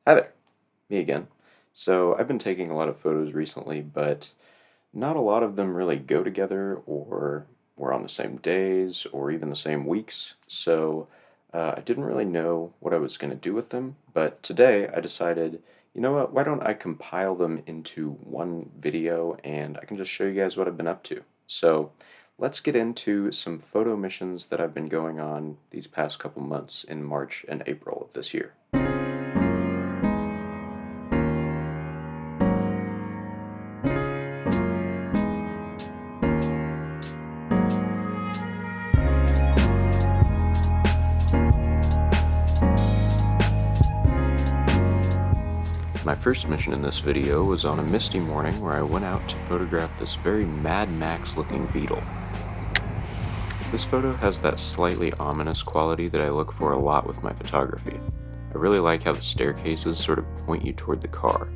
Hi there, me again. So I've been taking a lot of photos recently, but not a lot of them really go together or were on the same days or even the same weeks. So I didn't really know what I was going to do with them, but today I decided, you know what, why don't I compile them into one video and I can just show you guys what I've been up to. So let's get into some photo missions that I've been going on these past couple months in March and April of this year. My first mission in this video was on a misty morning where I went out to photograph this very Mad Max looking beetle. This photo has that slightly ominous quality that I look for a lot with my photography. I really like how the staircases sort of point you toward the car.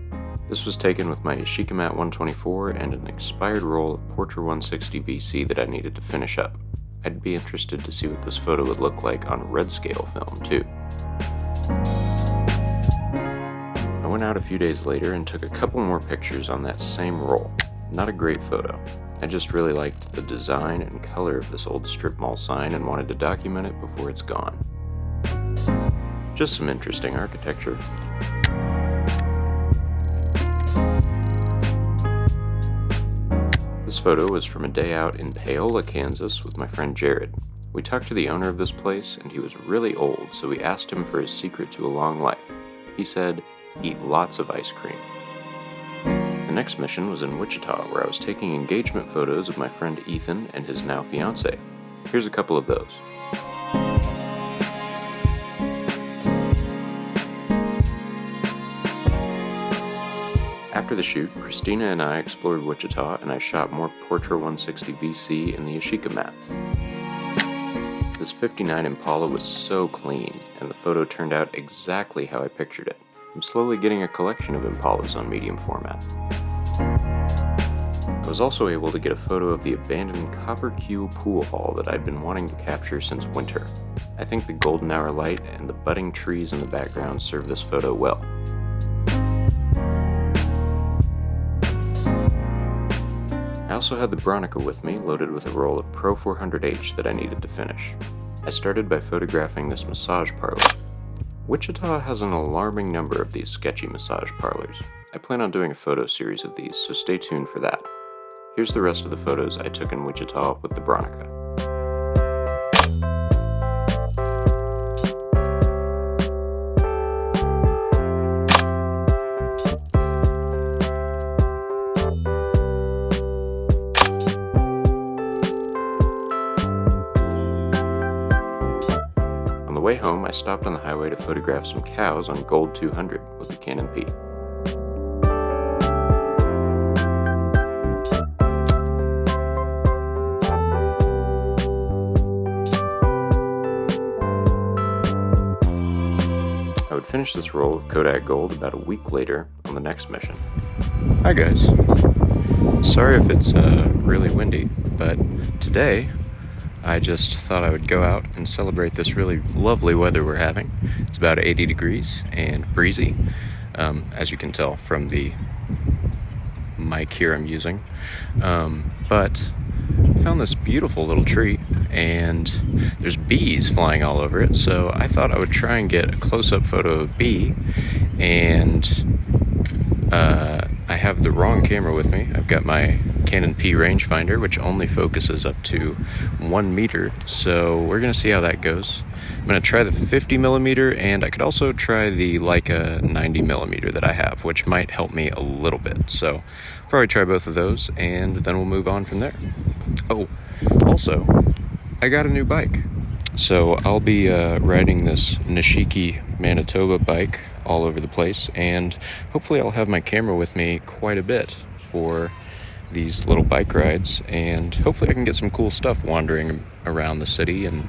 This was taken with my Yashica Mat-124 and an expired roll of Portra 160 VC that I needed to finish up. I'd be interested to see what this photo would look like on red scale film too. I went out a few days later and took a couple more pictures on that same roll. Not a great photo. I just really liked the design and color of this old strip mall sign and wanted to document it before it's gone. Just some interesting architecture. This photo was from a day out in Paola, Kansas with my friend Jared. We talked to the owner of this place and he was really old, so we asked him for his secret to a long life. He said, "Eat lots of ice cream." The next mission was in Wichita, where I was taking engagement photos of my friend Ethan and his now fiancée. Here's a couple of those. After the shoot, Christina and I explored Wichita and I shot more Portra 160 VC in the Yashica Mat. This 59 Impala was so clean, and the photo turned out exactly how I pictured it. I'm slowly getting a collection of Impalas on medium format. I was also able to get a photo of the abandoned copper Q pool hall that I'd been wanting to capture since winter. I think the golden hour light and the budding trees in the background serve this photo well. I also had the Bronica with me, loaded with a roll of Pro 400H that I needed to finish. I started by photographing this massage parlor. Wichita has an alarming number of these sketchy massage parlors. I plan on doing a photo series of these, so stay tuned for that. Here's the rest of the photos I took in Wichita with the Bronica. On the way home, I stopped on the highway to photograph some cows on Gold 200 with the Canon P. I would finish this roll of Kodak Gold about a week later on the next mission. Hi guys. Sorry if it's really windy, but today I just thought I would go out and celebrate this really lovely weather we're having. It's about 80 degrees and breezy, as you can tell from the mic here I'm using. But I found this beautiful little tree and there's bees flying all over it, so I thought I would try and get a close-up photo of a bee, and I have the wrong camera with me. I've got my Canon P rangefinder, which only focuses up to 1 meter, so we're going to see how that goes. I'm going to try the 50mm, and I could also try the Leica 90mm that I have, which might help me a little bit. So probably try both of those, and then we'll move on from there. Oh, also, I got a new bike. So I'll be riding this Nishiki Manitoba bike all over the place, and hopefully I'll have my camera with me quite a bit for these little bike rides, and hopefully I can get some cool stuff wandering around the city and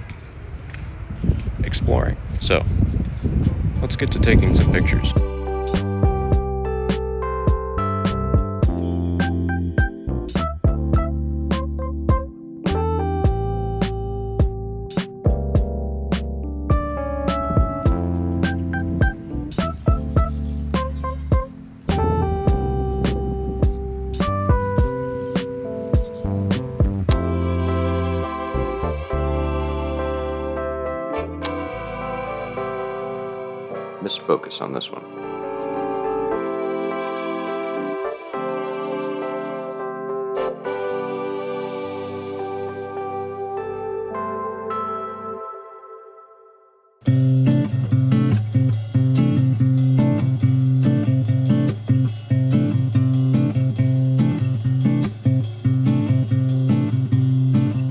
exploring. So let's get to taking some pictures. focus on this one.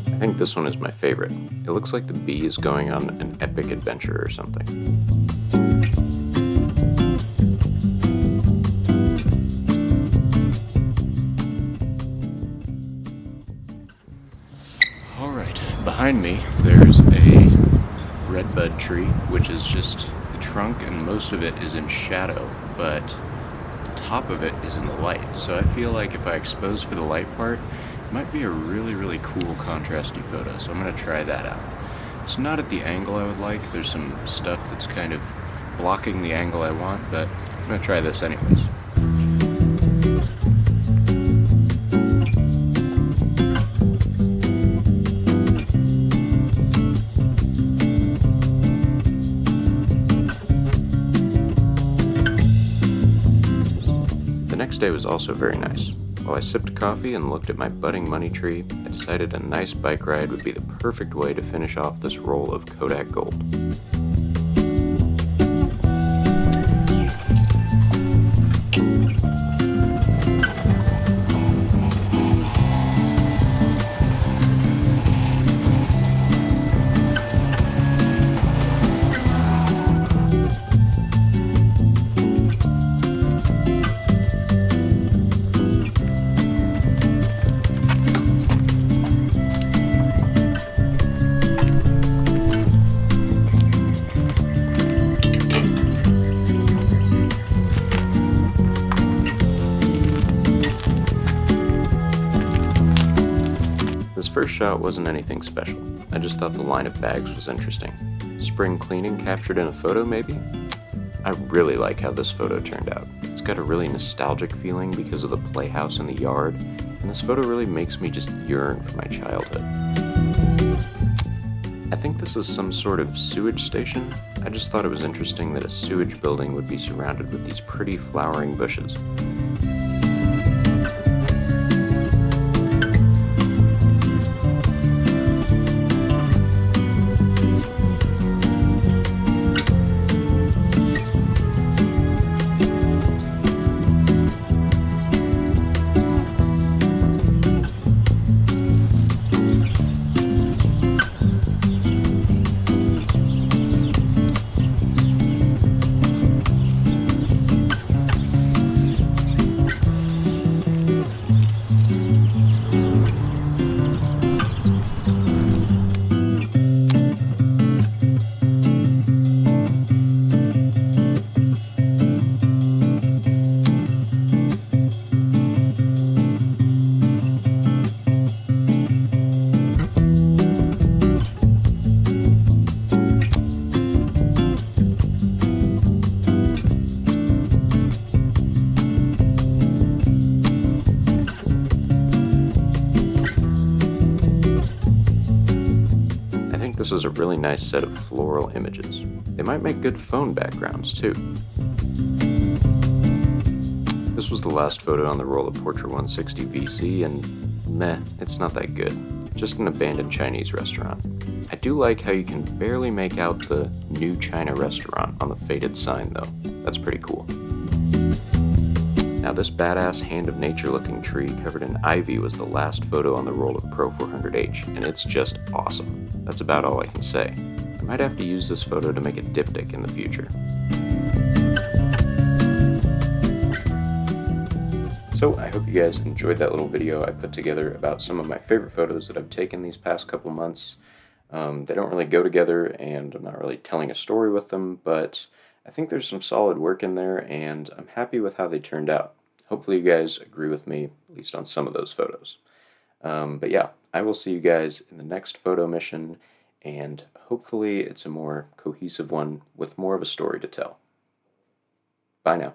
I think this one is my favorite. It looks like the bee is going on an epic adventure or something. Alright, behind me there's a redbud tree, which is just the trunk and most of it is in shadow, but the top of it is in the light. So I feel like if I expose for the light part, it might be a really cool contrasty photo, so I'm going to try that out. It's not at the angle I would like. There's some stuff that's kind of blocking the angle I want, but I'm going to try this anyways. The next day was also very nice. While I sipped coffee and looked at my budding money tree, I decided a nice bike ride would be the perfect way to finish off this roll of Kodak Gold. This first shot wasn't anything special. I just thought the line of bags was interesting. Spring cleaning captured in a photo, maybe? I really like how this photo turned out. It's got a really nostalgic feeling because of the playhouse in the yard, and this photo really makes me just yearn for my childhood. I think this is some sort of sewage station. I just thought it was interesting that a sewage building would be surrounded with these pretty flowering bushes. This is a really nice set of floral images. They might make good phone backgrounds too. This was the last photo on the roll of Portra 160 VC, and meh, it's not that good. Just an abandoned Chinese restaurant. I do like how you can barely make out the New China restaurant on the faded sign though. That's pretty cool. Now this badass hand of nature looking tree covered in ivy was the last photo on the roll of Pro 400H, and it's just awesome. That's about all I can say. I might have to use this photo to make a diptych in the future. So I hope you guys enjoyed that little video I put together about some of my favorite photos that I've taken these past couple months. They don't really go together, and I'm not really telling a story with them, but I think there's some solid work in there, and I'm happy with how they turned out. Hopefully you guys agree with me, at least on some of those photos. But yeah, I will see you guys in the next photo mission, and hopefully it's a more cohesive one with more of a story to tell. Bye now.